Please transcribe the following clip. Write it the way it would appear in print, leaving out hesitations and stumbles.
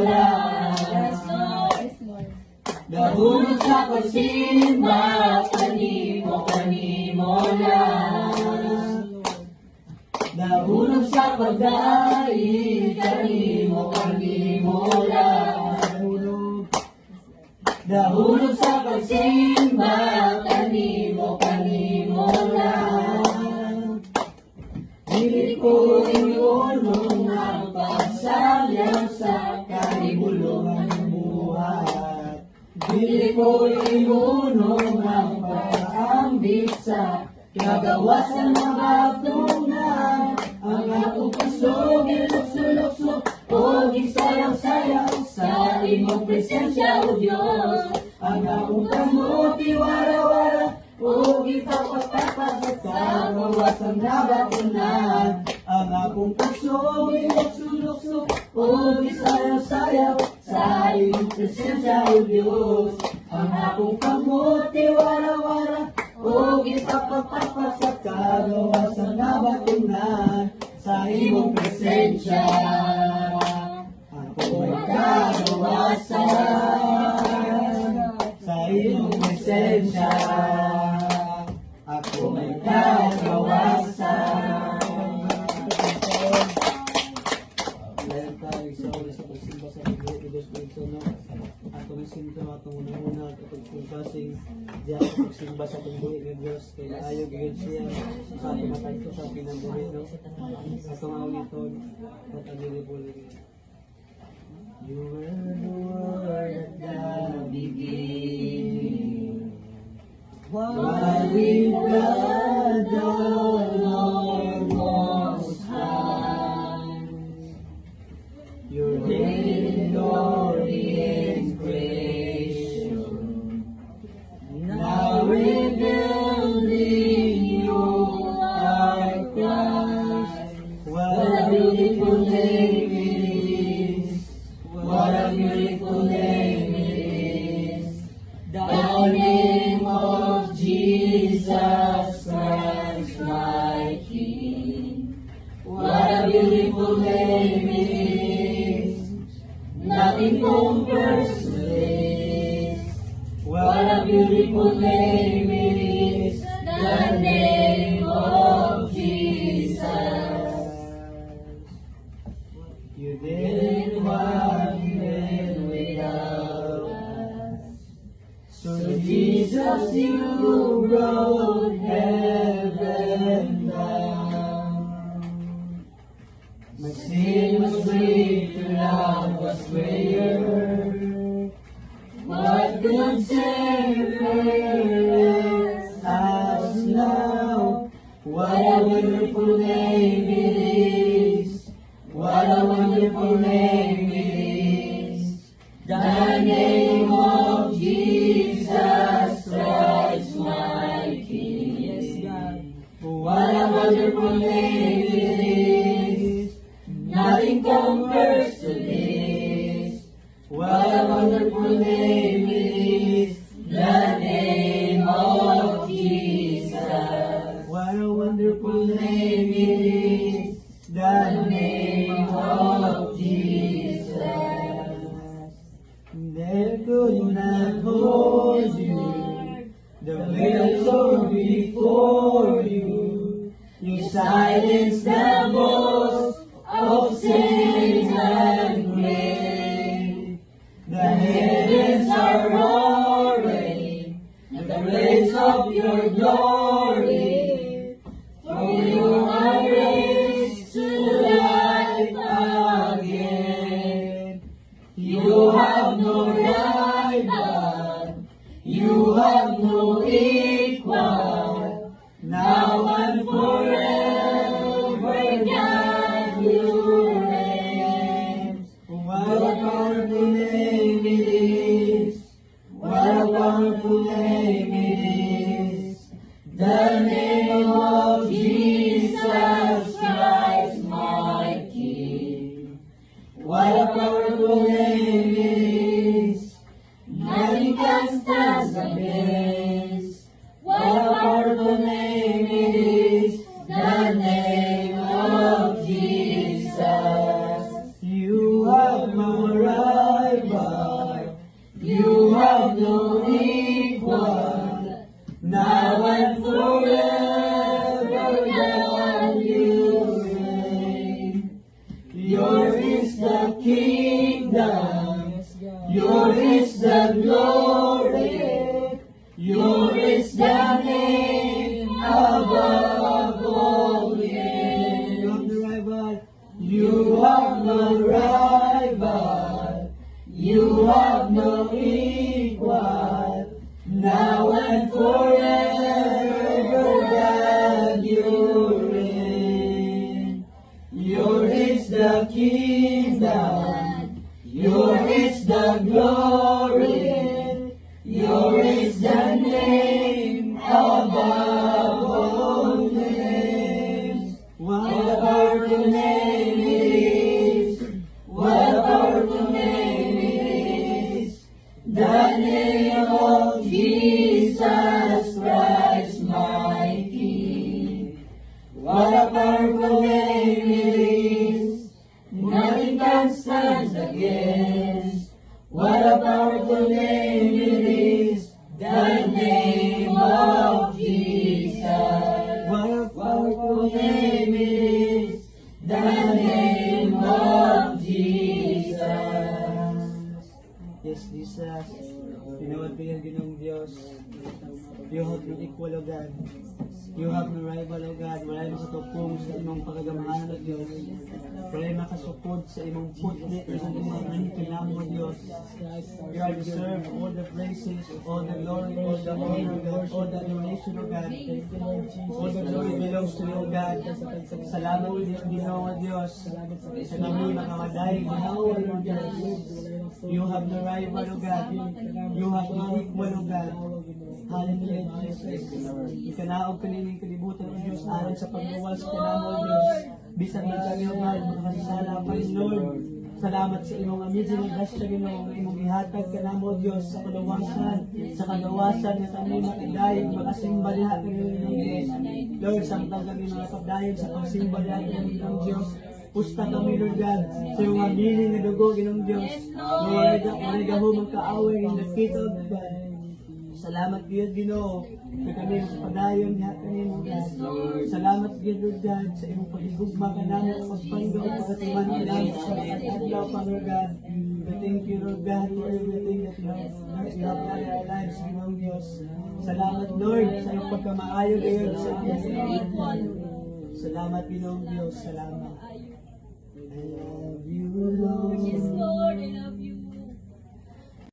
lang. Nahulog sa pagsimba, kanimo lang. Nahulog sa pagdaig, kanimo lang. Nahulog sa pagsimba, kanimo lang. Dili ko iunong ang pagsayaw sa kahibulungan ng buhat. Dili ko iunong ang pag-ambit sa kagawasan ng batunan. Ang akong puso gilukso-lukso o gisayaw-sayaw sa imong presensya, O Diyos. Ang akong kamuti wara-wara o ipapagpapagat sa kawasan na batunan. Ang akong puso gilukso-lukso o gisayaw-sayaw sa imong presensya, O Diyos. Ang akong kamuti wara-wara o ipapagpapagat sa kawasan na batunan. Sa imong presensya ako ay kagawasan. Sa imong presensya ako ay kagawasan. Lahat tayo sa oras sa pagsimba sa Diyos Cristo, no? Ato ng sinto, atong unang-una, atong pagkasing diyan sa pagsimba sa pagbuhi ng Diyos. Kaya ayaw gayod siya sa ating matay ko sa pinambuhi, no? Atong auliton at ang nilibuli. You were the word at the beginning. While we God the Lord Most High, your great glory and creation, now revealed in you are Christ. What a beautiful name it is! What a beautiful name it is! The name of Jesus Christ, my King. What a beautiful name it is! Nothing compares to this. What a beautiful name it is! The name of Jesus. You did what you did without us. So Jesus, you brought heaven down. My sin was great, your love was greater. What could separate us now? What a wonderful name it is! What a wonderful name it is! The name of Jesus Christ, my King. Yes, God. What a wonderful name it is! Nothing compares to this. What a wonderful name it is! The name of Jesus. What a wonderful name it is! The name of Jesus. There could not hold you, the veil so before you. You silence the boast of sin and grave. The heavens are roaring, the praise of your glory. For you are raised to life again. You have no rival, you have no equal. Now and forever, God will reign. What a powerful name it is! What a powerful name it is! The name of Jesus Christ, my King. What a powerful name it is! Nothing can stand against. What a powerful name it is! The name of Jesus. You have no right. Yours is the glory, yours is the name above all names. You have no rival, you have no equal, now and forever, God, you reign. Yours is the kingdom, yours is the glory, yours is the name above all names. What a powerful name it is, what a powerful name it is, the name of Jesus Christ my King. What a powerful name it is, nothing can stand against. What a powerful name it is, the name of Jesus. What a powerful name it is, the name of Jesus. Yes, Jesus. Tinawad ko yan Ginoong Diyos. You have no equal, O God. You have no rival, O God. Wala yung makatupong sa imong pagagamahan, O Diyos. Wala yung makasupod sa imong putli, sa imong nahikilang, O Diyos. You are deserve all the praises, all the glory, all the honor, God, all the adoration, O God. All the glory belongs to you, O God. Salamat Ginoo, O Diyos. Sa kami makamadayang Ginoo, O Diyos. You have no rival, O God. You have no equal, O God. Hallelujah, Jesus. Ikanaog kanining kalibutan, O Diyos, aron sa pagluwas kanamo, O Diyos. Bisang na kami, O God, makasasala pa rin, Lord. Salamat sa imong amazing grasya, Ginoo, imong ihatag kanamo, O Diyos, sa kalawasan na kami makadayon, makasimba diha kanining Diyos. Lord, samtang kami makapadayon sa pagsimba diha kanining Diyos. Pusta kami, Lord God, sa iyong abiling na dugo, Ginong Diyos. Lord, gaho magkaaway in the feet of God. Salamat Gid Ginoo sa kami padayon diha kanimo, God. Salamat Gid, Lord God, sa imong pagigugma kanamo sa pagpanggaw pagkatiman kanamo sa adlaw, Father God. We thank you, Lord God, for everything that you have done in our lives, Ginong Diyos. Salamat, Lord, sa iyong pagkamaayo ngayon sa amin. Salamat, Ginong Diyos. Salamat. I love you, Lord.